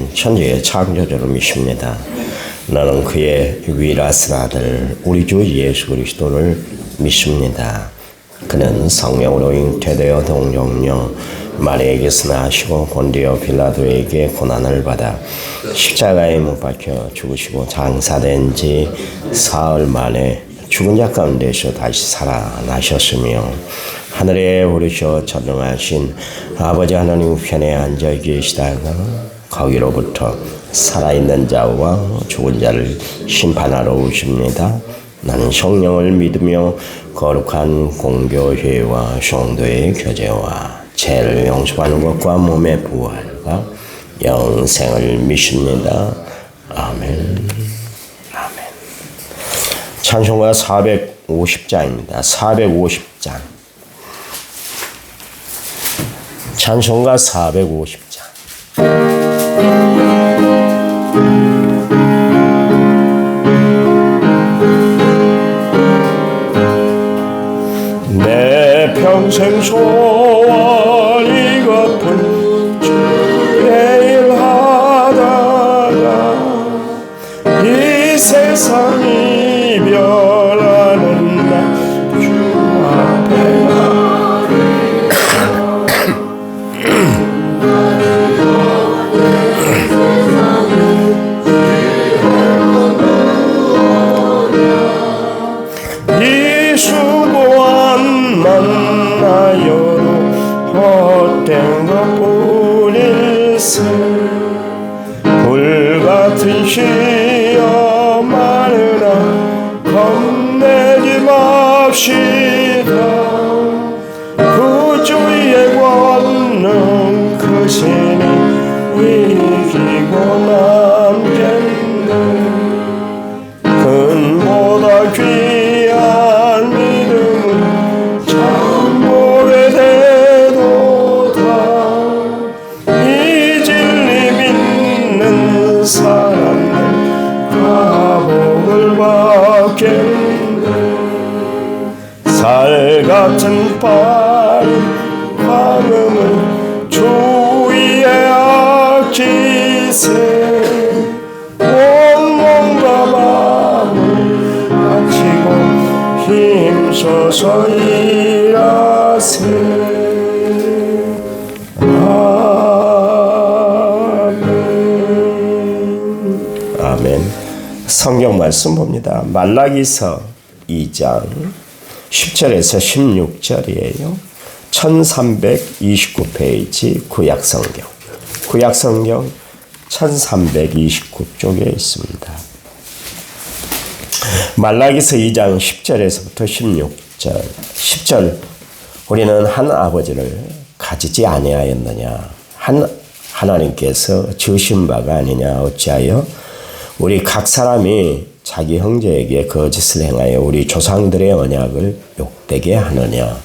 전능하신 천지의 창조주를 믿습니다. 나는 그의 유일하신 아들 우리 주 예수 그리스도를 믿습니다. 그는 성령으로 잉태되어 동정녀 마리아에게서 나시고 본디오 빌라도에게 고난을 받아 십자가에 못 박혀 죽으시고 장사된 지 사흘 만에 죽은 자 가운데서 다시 살아나셨으며 하늘에 오르셔 전능하신 아버지 하나님 우편에 앉아 계시다가 거기로부터 살아있는 자와 죽은 자를 심판하러 오십니다. 나는 성령을 믿으며 거룩한 공교회와 성도의 교제와 죄를 용서하는 것과 몸의 부활과 영생을 믿습니다. 아멘. 아멘. 찬송가 450장입니다. 450장. 찬송가 450장. 내 평생 소원이 고픈 주의 일 하다가 이 세상 이별하는 날 주 앞에 이 수고한 만나여도 헛된 것뿐일세 불같은 시험 마누라 겁내지 맙시다 구주의 권능 크시니 이기고 남겠네 근보다 귀한 믿음은 참고게 되도다 이 진리 믿는 사람들 다 복을 받겠네 살같은 빠른 방음을 주위에 아끼세 온몸과 마음을 바치고 힘써서 일하세 아멘. 아멘. 성경 말씀 봅니다. 말라기서 2장 10절에서 16절이에요. 1329페이지 구약성경 1329쪽에 있습니다. 말라기서 2장 10절에서부터 16절 10절 우리는 한 아버지를 가지지 아니하였느냐 하나님께서 지으신 바가 아니냐 어찌하여 우리 각 사람이 자기 형제에게 거짓을 행하여 우리 조상들의 언약을 욕되게 하느냐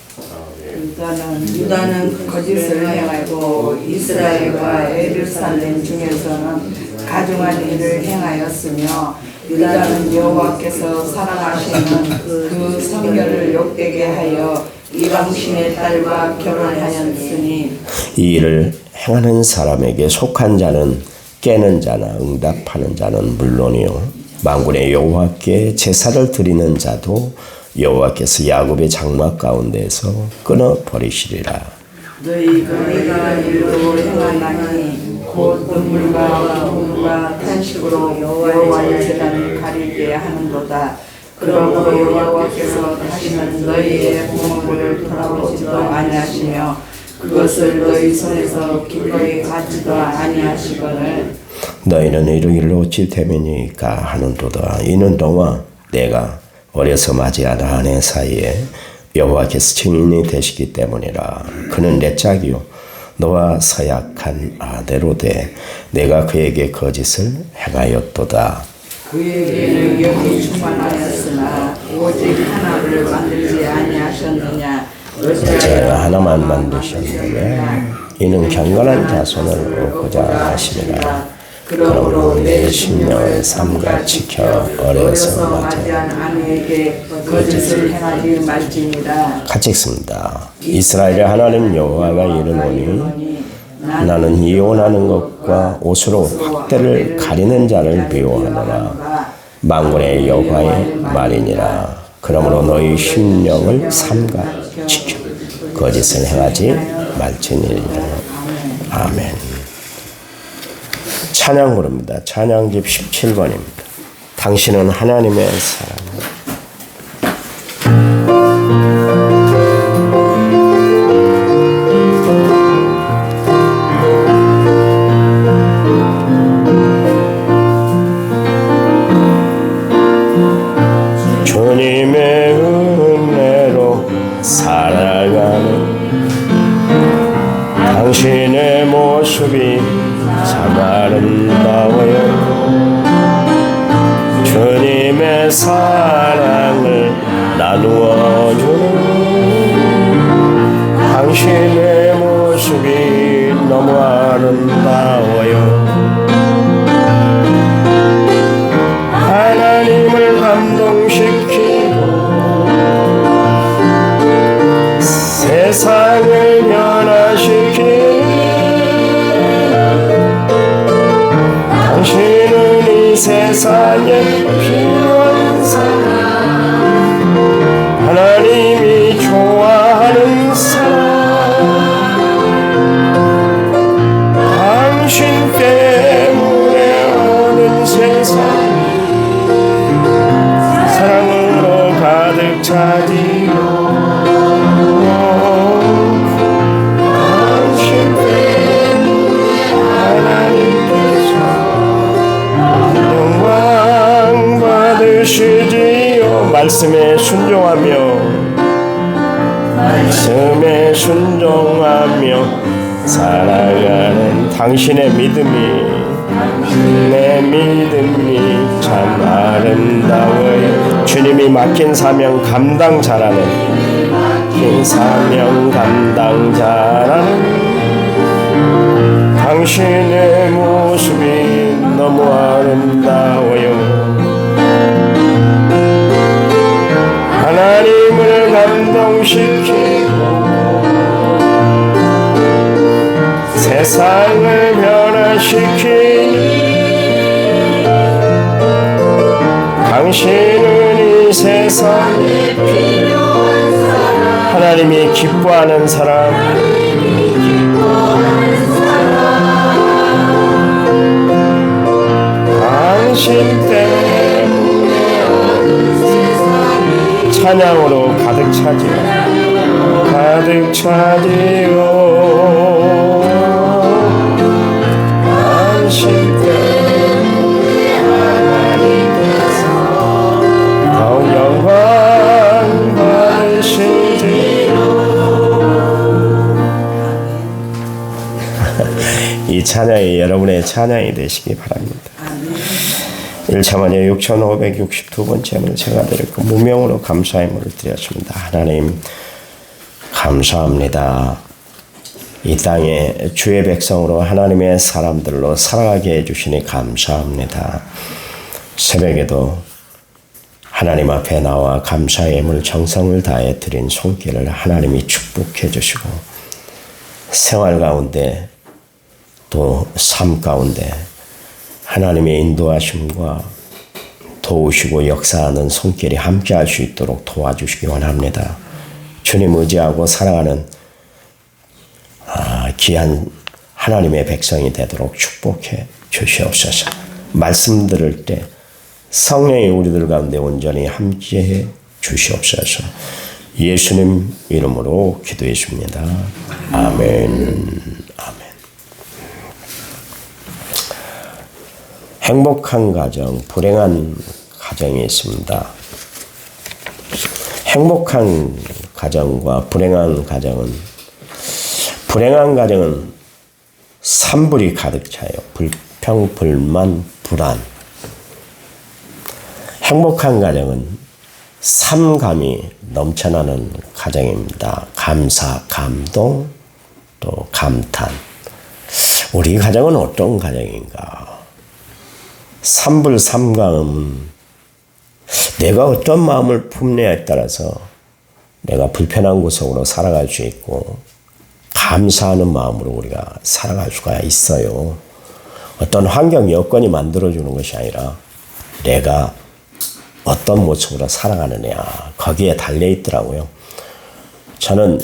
유다는 거짓을 행하고 이스라엘과 예루살렘 중에서는 가증한 일을 행하였으며 유다는 여호와께서 사랑하시는 그 성결을 욕되게 하여 이방신의 딸과 결혼하였으니 이 일을 행하는 사람에게 속한 자는 깨는 자나 응답하는 자는 물론이요 만군의 여호와께 제사를 드리는 자도 여호와께서 야곱의 장막 가운데서 끊어 버리시리라. 너희가 일로 행하나니 곧 눈물과 고문과 탄식으로 여호와의 제단을 가리게 하는도다. 그러므로 여호와께서 다시는 너희의 공물을 돌아보지도 아니하시며 그것을 너희 손에서 기꺼이 갖지도 아니하시거늘 너희는 이르기를 어찌 되매니까 하는도다. 이는 너와 내가 어려서 맞이하던 아내 사이에 여호와께서 증인이 되시기 때문이라. 그는 내 짝이요 너와 서약한 아내로 돼 내가 그에게 거짓을 행하였도다. 그에게는 영이 충만하였으나 오직 하나를 만들지 아니하셨느냐 어찌하여 하나만 만드셨느냐 이는 경건한 자손을 얻고자 하시니라. 그러므로 내 심령을 삼가 지켜 어려서 맞이한 아내에게 거짓을 행하지 말지니라. 같이 읽습니다. 이스라엘의 하나님 여호와가 이르노니 나는 이혼하는 것과 옷으로 확대를 가리는 자를 미워하노라. 만군의 여호와의 말이니라. 그러므로 너희 심령을 삼가 지켜 거짓을 행하지 말지니라. 아멘. 찬양 부릅니다. 찬양집 17번입니다. 당신은 하나님의 사랑. 주님의 은혜로 살아가는 당신의 모습이 참 아름다워요. 주님의 사랑을 나누어주는 당신의 모습이 너무 아름다워요. 하나님을 감동시키고 세상을 변화시키는 당신은 이 세상에 필요한 사람, 하나님이 좋아하는 사람, 당신 때문에 오는 세상 사랑으로 가득 차지요. 당신 때문에 하나님께서 영광 받으시지요. 말씀에 순종하며 살아가는 당신의 믿음이 내 믿음이 참 아름다워요. 주님이 맡긴 사명 감당 잘하는 당신의 모습이 너무 아름다워요. 하나님을 감동시키고 세상을 변화시키는 당신은 이 세상에 필요한 사람, 하나님이 기뻐하는 사람, 당신 때문에 찬양으로 가득 차지요. 당신 때문에 하나님께서 더욱 영광 받으시리로. 이 찬양이 여러분의 찬양이 되시기 바랍니다. 1차만에 6562번째를 제가 드렸고 무명으로 감사의 물을 드렸습니다. 하나님 감사합니다. 이 땅에 주의 백성으로 하나님의 사람들로 살아가게 해주시니 감사합니다. 새벽에도 하나님 앞에 나와 감사의 예물 정성을 다해 드린 손길을 하나님이 축복해 주시고 생활 가운데 또 삶 가운데 하나님의 인도하심과 도우시고 역사하는 손길이 함께할 수 있도록 도와주시기 원합니다. 주님 의지하고 살아가는 귀한 하나님의 백성이 되도록 축복해 주시옵소서. 말씀 들을 때 성령이 우리들 가운데 온전히 함께해 주시옵소서. 예수님 이름으로 기도했습니다. 아멘. 아멘. 행복한 가정, 불행한 가정이 있습니다. 행복한 가정과 불행한 가정은 산불이 가득 차요. 불평, 불만, 불안. 행복한 가정은 삼감이 넘쳐나는 가정입니다. 감사, 감동, 또 감탄. 우리 가정은 어떤 가정인가? 삼불 삼감은 내가 어떤 마음을 품느냐에 따라서 내가 불편한 구석으로 살아갈 수 있고 감사하는 마음으로 우리가 살아갈 수가 있어요. 어떤 환경 여건이 만들어주는 것이 아니라 내가 어떤 모습으로 살아가느냐 거기에 달려있더라고요. 저는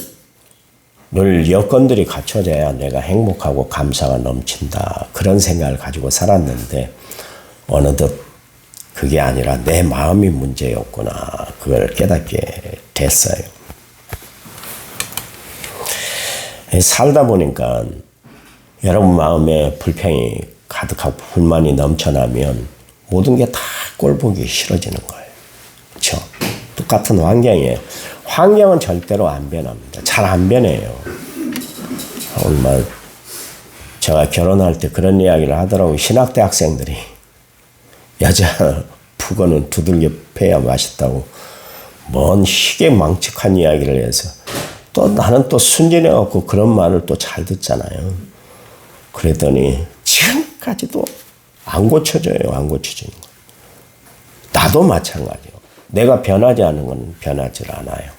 늘 여건들이 갖춰져야 내가 행복하고 감사가 넘친다 그런 생각을 가지고 살았는데 어느덧 그게 아니라 내 마음이 문제였구나 그걸 깨닫게 됐어요. 살다 보니까 여러분 마음에 불평이 가득하고 불만이 넘쳐나면 모든 게 다 꼴보기 싫어지는 거예요. 그렇죠? 똑같은 환경이에요. 환경은 절대로 안 변합니다. 잘 안 변해요. 얼마 제가 결혼할 때 그런 이야기를 하더라고요. 신학대 학생들이 여자 푸거는 두들겨 패야 맛있다고 뭔 희귀망측한 이야기를 해서 또 나는 또 순진해갖고 그런 말을 또 잘 듣잖아요. 그랬더니 지금까지도 안 고쳐져요. 안 고쳐지는 거. 나도 마찬가지요. 내가 변하지 않은 건 변하지 않아요.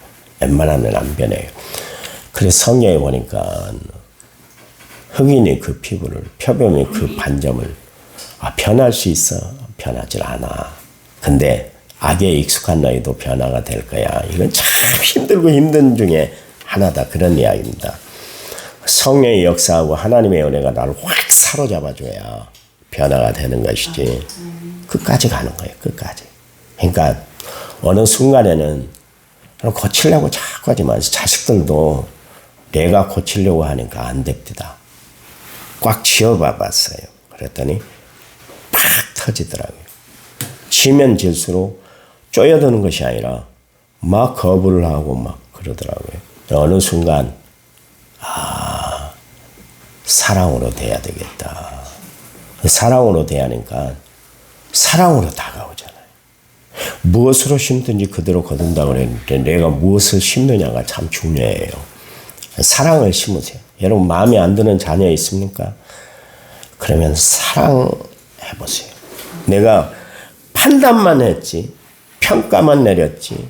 웬만하면 안 변해요. 그래서 성경에 보니까 흑인이 그 피부를, 표범이 그 반점을 변할 수 있어. 변하지 않아. 근데 악에 익숙한 너희도 변화가 될 거야. 이건 참 힘들고 힘든 중에 하나다. 그런 이야기입니다. 성령의 역사하고 하나님의 은혜가 나를 확 사로잡아줘야 변화가 되는 것이지. 끝까지 가는 거예요. 끝까지. 그러니까 어느 순간에는 고치려고 자꾸 하지만 자식들도 내가 고치려고 하니까 안 됩니다. 꽉 쥐어봐봤어요. 그랬더니 팍 터지더라고요. 지면 질수록 쪼여드는 것이 아니라 막 거부를 하고 막 그러더라고요. 어느 순간 사랑으로 돼야 되겠다. 사랑으로 대하니까 사랑으로 다가오잖아요. 무엇으로 심든지 그대로 거둔다고 그랬는데 내가 무엇을 심느냐가 참 중요해요. 사랑을 심으세요. 여러분 마음에 안 드는 자녀 있습니까? 그러면 사랑해보세요. 내가 판단만 했지 평가만 내렸지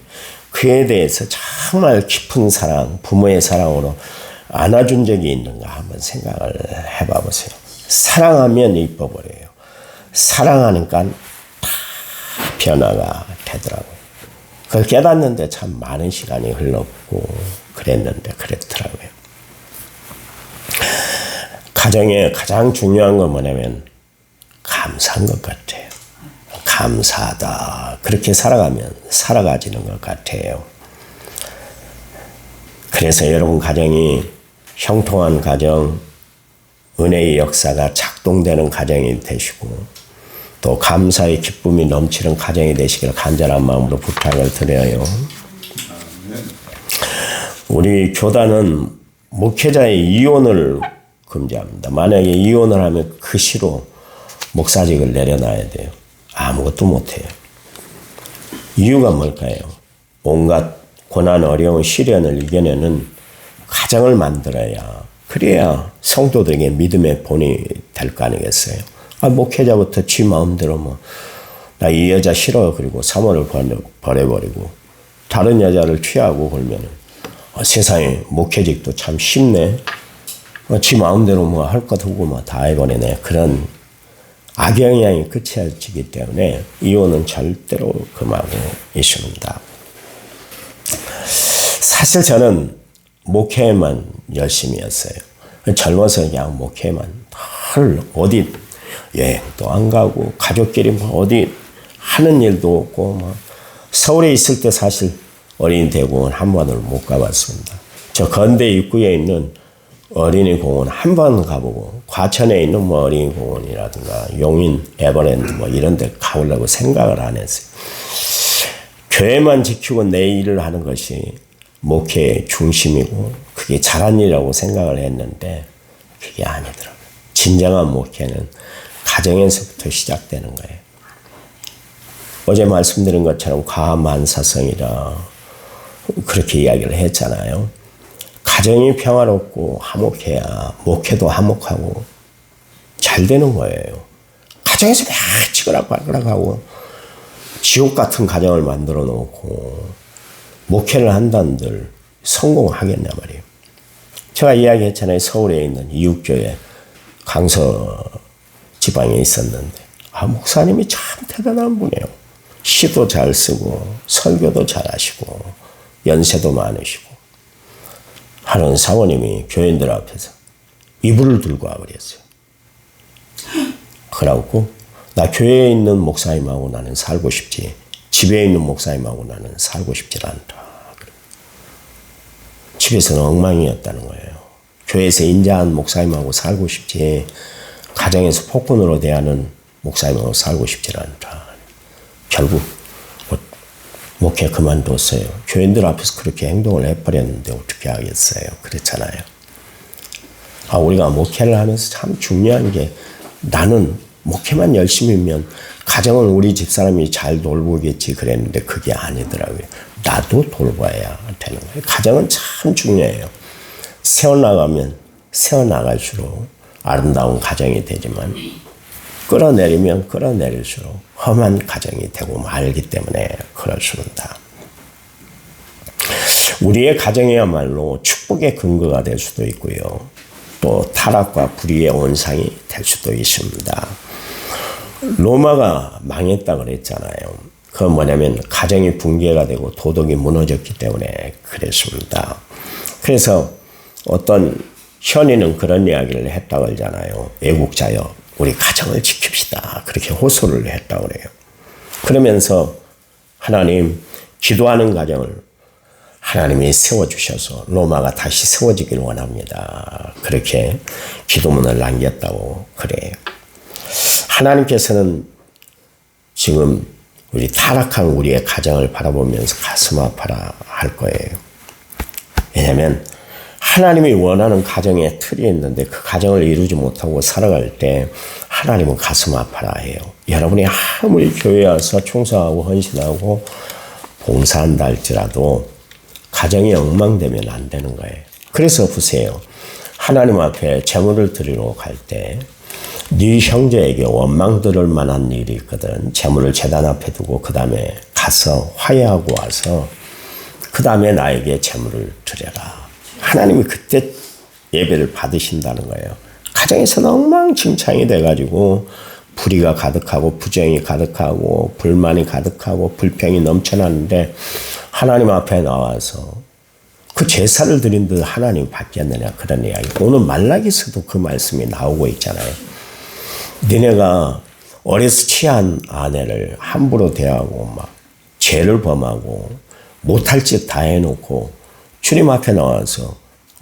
그에 대해서 정말 깊은 사랑, 부모의 사랑으로 안아준 적이 있는가 한번 생각을 해봐 보세요. 사랑하면 이뻐버려요. 사랑하니까 다 변화가 되더라고요. 그걸 깨닫는데 참 많은 시간이 흘렀고 그랬는데 그랬더라고요. 가정에 가장 중요한 건 뭐냐면 감사한 것 같아요. 감사하다. 그렇게 살아가면 살아가지는 것 같아요. 그래서 여러분 가정이 형통한 가정, 은혜의 역사가 작동되는 가정이 되시고 또 감사의 기쁨이 넘치는 가정이 되시기를 간절한 마음으로 부탁을 드려요. 우리 교단은 목회자의 이혼을 금지합니다. 만약에 이혼을 하면 그 시로 목사직을 내려놔야 돼요. 아무것도 못해요. 이유가 뭘까요? 온갖 고난, 어려운 시련을 이겨내는 가정을 만들어야 그래야 성도들에게 믿음의 본이 될 거 아니겠어요? 목회자부터 지 마음대로 나 이 여자 싫어 그리고 사모를 버려버리고 다른 여자를 취하고 그러면 세상에 목회직도 참 쉽네. 지 마음대로 할 것 없고 다 해버리네. 그런 악영향이 끝이어지기 때문에 이혼은 절대로 금하고 있습니다. 사실 저는 목회만 열심히 했어요. 젊어서 그냥 목회만 어디 여행도 안 가고 가족끼리 어디 하는 일도 없고 서울에 있을 때 사실 어린이 대공원 한 번을 못 가봤습니다. 저 건대 입구에 있는 어린이 공원 한 번 가보고 과천에 있는 어린이 공원이라든가 용인 에버랜드 이런 데 가보려고 생각을 안 했어요. 교회만 지키고 내 일을 하는 것이 목회의 중심이고 그게 잘한 일이라고 생각을 했는데 그게 아니더라고요. 진정한 목회는 가정에서부터 시작되는 거예요. 어제 말씀드린 것처럼 과만사성이라 그렇게 이야기를 했잖아요. 가정이 평화롭고 화목해야 목회도 화목하고 잘 되는 거예요. 가정에서 막 찌그락발그락하고 지옥 같은 가정을 만들어 놓고 목회를 한다는들 성공하겠냐 말이에요. 제가 이야기했잖아요. 서울에 있는 이육교회 강서 지방에 있었는데 목사님이 참 대단한 분이에요. 시도 잘 쓰고 설교도 잘 하시고 연세도 많으시고 하는 사모님이 교인들 앞에서 이불을 들고 와버렸어요. 그래갖고 나 교회에 있는 목사님하고 나는 살고 싶지 집에 있는 목사님하고 나는 살고 싶지 않다. 집에서는 엉망이었다는 거예요. 교회에서 인자한 목사님하고 살고 싶지 가정에서 폭군으로 대하는 목사님하고 살고 싶지 않다. 결국 목회 그만뒀어요. 교인들 앞에서 그렇게 행동을 해버렸는데 어떻게 하겠어요. 그렇잖아요. 우리가 목회를 하면서 참 중요한 게 나는 목회만 열심히 하면 가정은 우리 집사람이 잘 돌보겠지 그랬는데 그게 아니더라고요. 나도 돌봐야 되는 거예요. 가정은 참 중요해요. 세워나가면 세워나갈수록 아름다운 가정이 되지만 끌어내리면 끌어내릴수록 험한 가정이 되고 말기 때문에 그렇습니다. 우리의 가정이야말로 축복의 근거가 될 수도 있고요. 또 타락과 불의의 원상이 될 수도 있습니다. 로마가 망했다 그랬잖아요. 그건 뭐냐면 가정이 붕괴가 되고 도덕이 무너졌기 때문에 그랬습니다. 그래서 어떤 현인은 그런 이야기를 했다고 그러잖아요. 애국자여 우리 가정을 지킵시다. 그렇게 호소를 했다고 그래요. 그러면서 하나님 기도하는 가정을 하나님이 세워주셔서 로마가 다시 세워지길 원합니다. 그렇게 기도문을 남겼다고 그래요. 하나님께서는 지금 우리 타락한 우리의 가정을 바라보면서 가슴 아파라 할 거예요. 왜냐하면 하나님이 원하는 가정의 틀이 있는데 그 가정을 이루지 못하고 살아갈 때 하나님은 가슴 아파라 해요. 여러분이 아무리 교회에 와서 충성하고 헌신하고 봉사한다 할지라도 가정이 엉망되면 안 되는 거예요. 그래서 보세요. 하나님 앞에 제물을 드리러 갈 때 네 형제에게 원망 들을 만한 일이 있거든. 제물을 제단 앞에 두고 그 다음에 가서 화해하고 와서 그 다음에 나에게 제물을 드려라. 하나님이 그때 예배를 받으신다는 거예요. 가정에서는 엉망진창이 돼가지고 불의가 가득하고 부정이 가득하고 불만이 가득하고 불평이 넘쳐나는데 하나님 앞에 나와서 그 제사를 드린 듯 하나님 받겠느냐 그런 이야기. 오늘 말라기서도 그 말씀이 나오고 있잖아요. 너네가 어려서 취한 아내를 함부로 대하고 막 죄를 범하고 못할 짓 다 해놓고 주님 앞에 나와서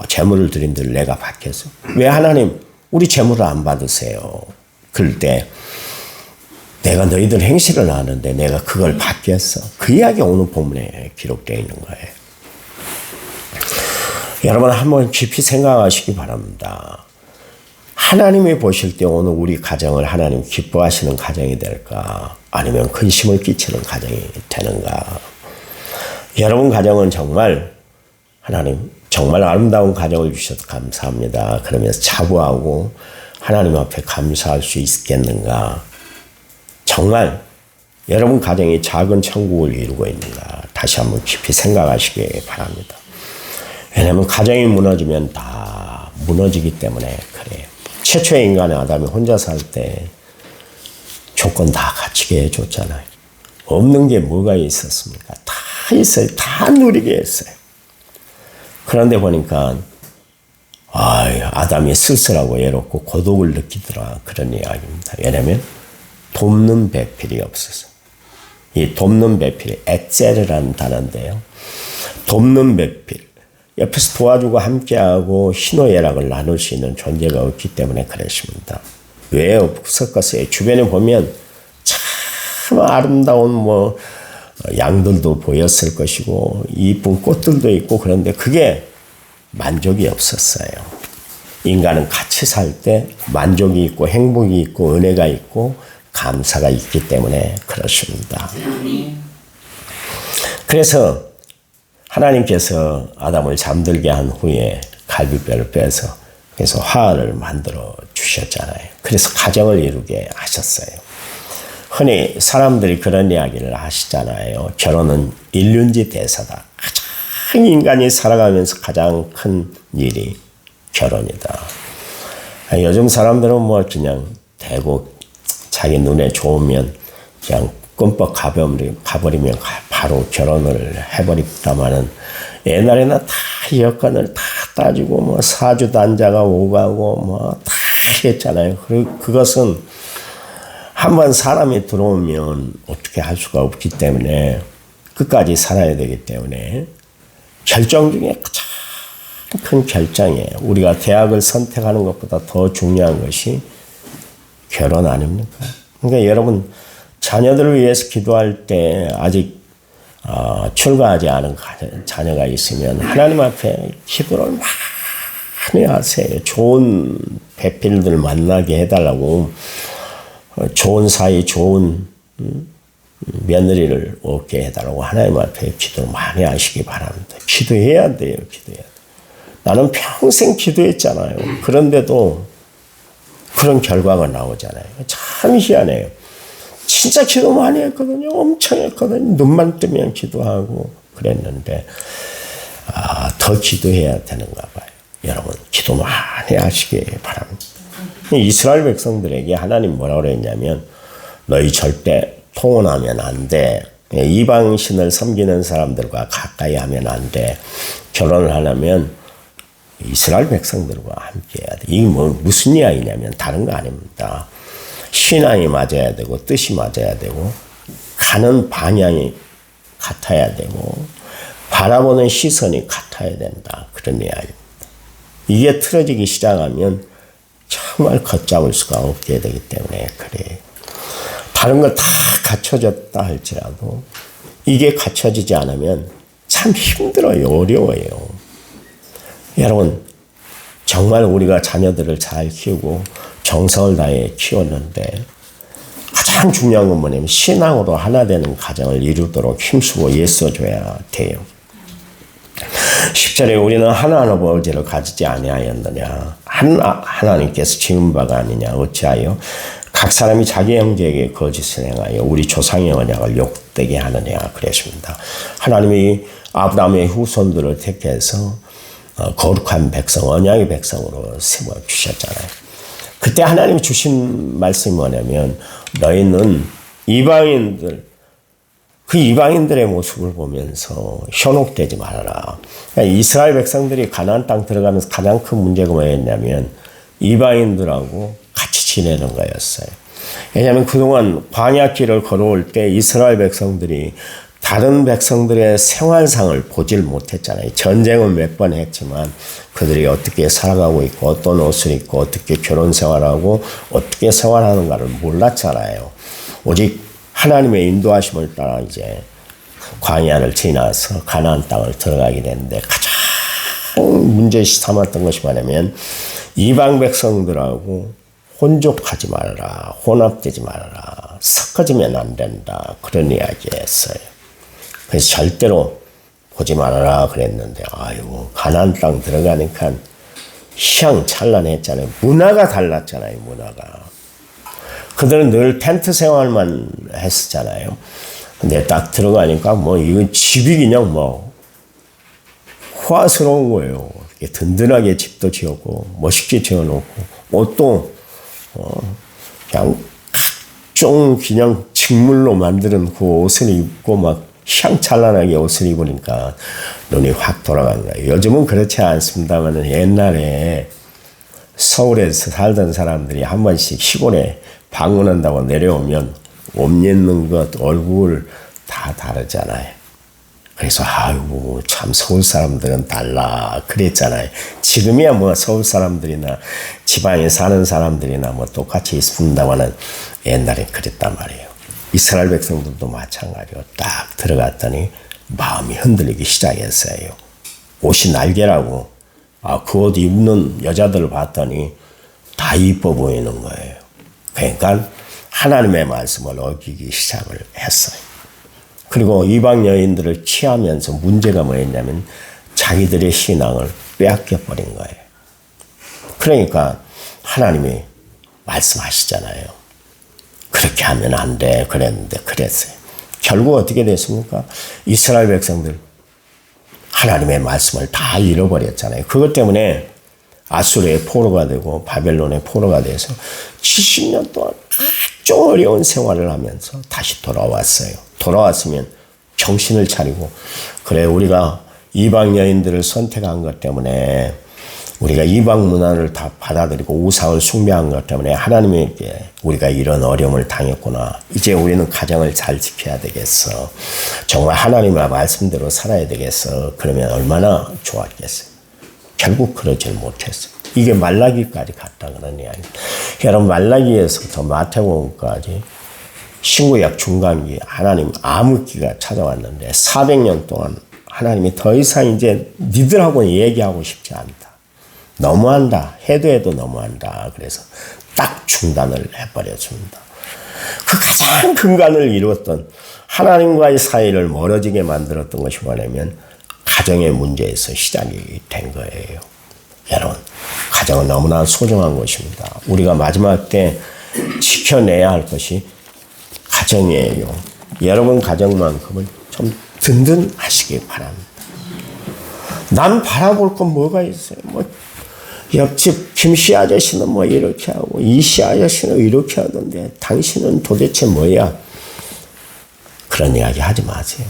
제물을 드린 들 내가 받겠어. 왜 하나님 우리 제물을 안 받으세요? 그럴 때 내가 너희들 행실을 아는데 내가 그걸 받겠어. 그 이야기 오늘 본문에 기록되어 있는 거예요. 여러분 한번 깊이 생각하시기 바랍니다. 하나님이 보실 때 오늘 우리 가정을 하나님 기뻐하시는 가정이 될까? 아니면 근심을 끼치는 가정이 되는가? 여러분 가정은 정말 하나님 정말 아름다운 가정을 주셔서 감사합니다. 그러면서 자부하고 하나님 앞에 감사할 수 있겠는가? 정말 여러분 가정이 작은 천국을 이루고 있는가? 다시 한번 깊이 생각하시기 바랍니다. 왜냐하면 가정이 무너지면 다 무너지기 때문에 그래요. 최초의 인간의 아담이 혼자 살 때 조건 다 갖추게 해줬잖아요. 없는 게 뭐가 있었습니까? 다 있어요. 다 누리게 했어요. 그런데 보니까 아담이 쓸쓸하고 외롭고 고독을 느끼더라 그런 이야기입니다. 왜냐하면 돕는 배필이 없어서. 이 돕는 배필이 엑셀이라는 단어인데요. 돕는 배필. 옆에서 도와주고 함께하고 희노애락을 나눌 수 있는 존재가 없기 때문에 그랬습니다. 왜 없었겠어요? 주변에 보면 참 아름다운 양들도 보였을 것이고 이쁜 꽃들도 있고 그런데 그게 만족이 없었어요. 인간은 같이 살 때 만족이 있고 행복이 있고 은혜가 있고 감사가 있기 때문에 그렇습니다. 그래서 하나님께서 아담을 잠들게 한 후에 갈비뼈를 빼서 그래서 화를 만들어 주셨잖아요. 그래서 가정을 이루게 하셨어요. 흔히 사람들이 그런 이야기를 하시잖아요. 결혼은 일륜지 대사다. 가장 인간이 살아가면서 가장 큰 일이 결혼이다. 요즘 사람들은 뭐 그냥 대고 자기 눈에 좋으면 그냥 끔뻑 가버리면 바로 결혼을 해버립니다마는 옛날에는 다 여건을 다 따지고 뭐 사주 단자가 오가고 뭐 다 했잖아요. 그리고 그것은 한번 사람이 들어오면 어떻게 할 수가 없기 때문에 끝까지 살아야 되기 때문에 결정 중에 가장 큰 결정이에요. 우리가 대학을 선택하는 것보다 더 중요한 것이 결혼 아닙니까? 그러니까 여러분 자녀들을 위해서 기도할 때 아직 출가하지 않은 자녀가 있으면 하나님 앞에 기도를 많이 하세요. 좋은 배필들 만나게 해달라고, 좋은 사이, 좋은 며느리를 얻게 해달라고 하나님 앞에 기도를 많이 하시기 바랍니다. 기도해야 돼요. 기도해야 돼요. 나는 평생 기도했잖아요. 그런데도 그런 결과가 나오잖아요. 참 희한해요. 진짜 기도 많이 했거든요. 엄청 했거든요. 눈만 뜨면 기도하고 그랬는데 더 기도해야 되는가 봐요. 여러분 기도 많이 하시기 바랍니다. 이스라엘 백성들에게 하나님 뭐라고 그랬냐면 너희 절대 통혼하면 안 돼. 이방신을 섬기는 사람들과 가까이 하면 안 돼. 결혼을 하려면 이스라엘 백성들과 함께 해야 돼. 이게 무슨 이야기냐면 다른 거 아닙니다. 신앙이 맞아야 되고 뜻이 맞아야 되고 가는 방향이 같아야 되고 바라보는 시선이 같아야 된다. 그런 이야기입니다. 이게 틀어지기 시작하면 정말 걷잡을 수가 없게 되기 때문에 그래요. 다른 거 다 갖춰졌다 할지라도 이게 갖춰지지 않으면 참 힘들어요. 어려워요. 여러분 정말 우리가 자녀들을 잘 키우고 정성을 다해 키웠는데 가장 중요한 건 뭐냐면 신앙으로 하나 되는 가정을 이루도록 힘쓰고 애써줘야 돼요. 10절에 우리는 하나님 아버지를 가지지 아니하였느냐 하나님께서 지은 바가 아니냐 어찌하여 각 사람이 자기 형제에게 거짓을 행하여 우리 조상의 언약을 욕되게 하느냐 그랬습니다. 하나님이 아브라함의 후손들을 택해서 거룩한 백성, 언약의 백성으로 세워주셨잖아요. 그때 하나님이 주신 말씀이 뭐냐면 너희는 그 이방인들의 모습을 보면서 현혹되지 말아라. 그러니까 이스라엘 백성들이 가나안 땅 들어가면서 가장 큰 문제가 뭐였냐면 이방인들하고 같이 지내는 거였어요. 왜냐하면 그동안 광야길을 걸어올 때 이스라엘 백성들이 다른 백성들의 생활상을 보질 못했잖아요. 전쟁은 몇 번 했지만 그들이 어떻게 살아가고 있고 어떤 옷을 입고 어떻게 결혼 생활하고 어떻게 생활하는가를 몰랐잖아요. 오직 하나님의 인도하심을 따라 이제 광야를 지나서 가나안 땅을 들어가게 됐는데 가장 문제 삼았던 것이 뭐냐면 이방 백성들하고 혼족하지 말아라, 혼합되지 말아라, 섞어지면 안 된다 그런 이야기였어요. 그래서 절대로 보지 말아라 그랬는데 아유 가나안 땅 들어가니까 희양찬란했잖아요. 문화가 달랐잖아요. 문화가. 그들은 늘 텐트 생활만 했었잖아요. 근데 딱 들어가니까 뭐 이건 집이 그냥 뭐 호화스러운 거예요. 든든하게 집도 지었고 멋있게 지어놓고 옷도 그냥 각종 그냥 직물로 만드는 그 옷을 입고 막 향찬란하게 옷을 입으니까 눈이 확 돌아간 거예요. 요즘은 그렇지 않습니다만 옛날에 서울에서 살던 사람들이 한 번씩 시골에 방문한다고 내려오면 옷 입는 것, 얼굴 다 다르잖아요. 그래서 아이고 참 서울 사람들은 달라 그랬잖아요. 지금이야 뭐 서울 사람들이나 지방에 사는 사람들이나 뭐 똑같이 있습니다만은 옛날에 그랬단 말이에요. 이스라엘 백성들도 마찬가지로 딱 들어갔더니 마음이 흔들리기 시작했어요. 옷이 날개라고 그 옷 입는 여자들을 봤더니 다 이뻐 보이는 거예요. 그러니까 하나님의 말씀을 어기기 시작을 했어요. 그리고 이방 여인들을 취하면서 문제가 뭐였냐면 자기들의 신앙을 빼앗겨버린 거예요. 그러니까 하나님이 말씀하시잖아요. 그렇게 하면 안 돼 그랬는데 그랬어요. 결국 어떻게 됐습니까? 이스라엘 백성들 하나님의 말씀을 다 잃어버렸잖아요. 그것 때문에 아수르의 포로가 되고 바벨론의 포로가 돼서 70년 동안 아주 어려운 생활을 하면서 다시 돌아왔어요. 돌아왔으면 정신을 차리고, 그래 우리가 이방 여인들을 선택한 것 때문에, 우리가 이방 문화를 다 받아들이고 우상을 숭배한 것 때문에 하나님에게 우리가 이런 어려움을 당했구나. 이제 우리는 가정을 잘 지켜야 되겠어. 정말 하나님의 말씀대로 살아야 되겠어. 그러면 얼마나 좋았겠어요. 결국 그러질 못했어요. 이게 말라기까지 갔다 그런 이야기. 여러분, 말라기에서부터 마태복음까지 신구약 중간기 하나님 암흑기가 찾아왔는데 400년 동안 하나님이 더 이상 이제 니들하고는 얘기하고 싶지 않다. 너무한다. 해도 너무한다. 그래서 딱 중단을 해버렸습니다. 그 가장 근간을 이루었던 하나님과의 사이를 멀어지게 만들었던 것이 뭐냐면 가정의 문제에서 시작이 된 거예요. 여러분, 가정은 너무나 소중한 것입니다. 우리가 마지막 때 지켜내야 할 것이 가정이에요. 여러분 가정만큼은 좀 든든하시기 바랍니다. 남 바라볼 건 뭐가 있어요? 옆집 김씨 아저씨는 이렇게 하고 이씨 아저씨는 이렇게 하던데 당신은 도대체 뭐야? 그런 이야기 하지 마세요.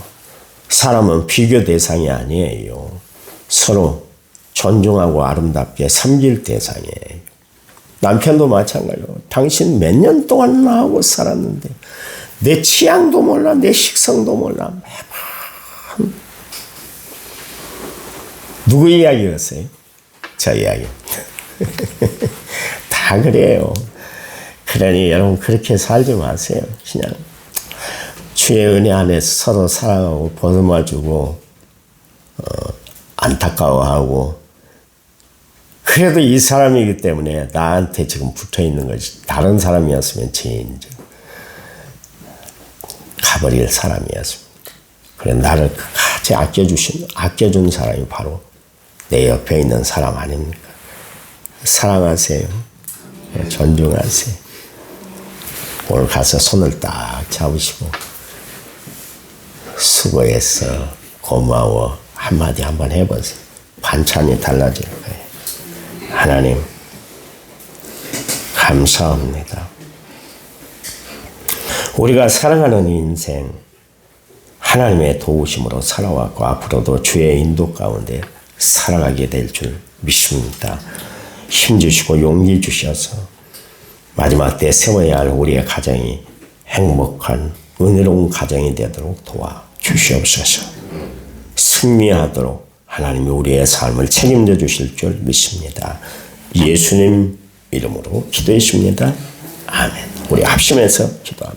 사람은 비교 대상이 아니에요. 서로 존중하고 아름답게 섬길 대상이에요. 남편도 마찬가지로 당신 몇 년 동안 나하고 살았는데 내 취향도 몰라, 내 식성도 몰라. 매번 누구 이야기였어요? 저 이야기. 다 그래요. 그러니 여러분 그렇게 살지 마세요. 그냥 주의 은혜 안에서 서로 사랑하고 보듬어주고 안타까워하고, 그래도 이 사람이기 때문에 나한테 지금 붙어있는 것이 다른 사람이었으면 이제 가버릴 사람이었습니다. 그래 나를 같이 아껴준 사람이 바로 내 옆에 있는 사람 아닙니까? 사랑하세요. 존중하세요. 오늘 가서 손을 딱 잡으시고 수고했어, 고마워 한마디 한번 해보세요. 반찬이 달라질 거예요. 하나님 감사합니다. 우리가 살아가는 인생 하나님의 도우심으로 살아왔고 앞으로도 주의 인도 가운데 살아가게 될 줄 믿습니다. 힘주시고 용기 주셔서 마지막 때 세워야 할 우리의 가정이 행복한 은혜로운 가정이 되도록 도와 주시옵소서. 승리하도록 하나님이 우리의 삶을 책임져 주실 줄 믿습니다. 예수님 이름으로 기도했습니다. 아멘. 우리 합심해서 기도합니다.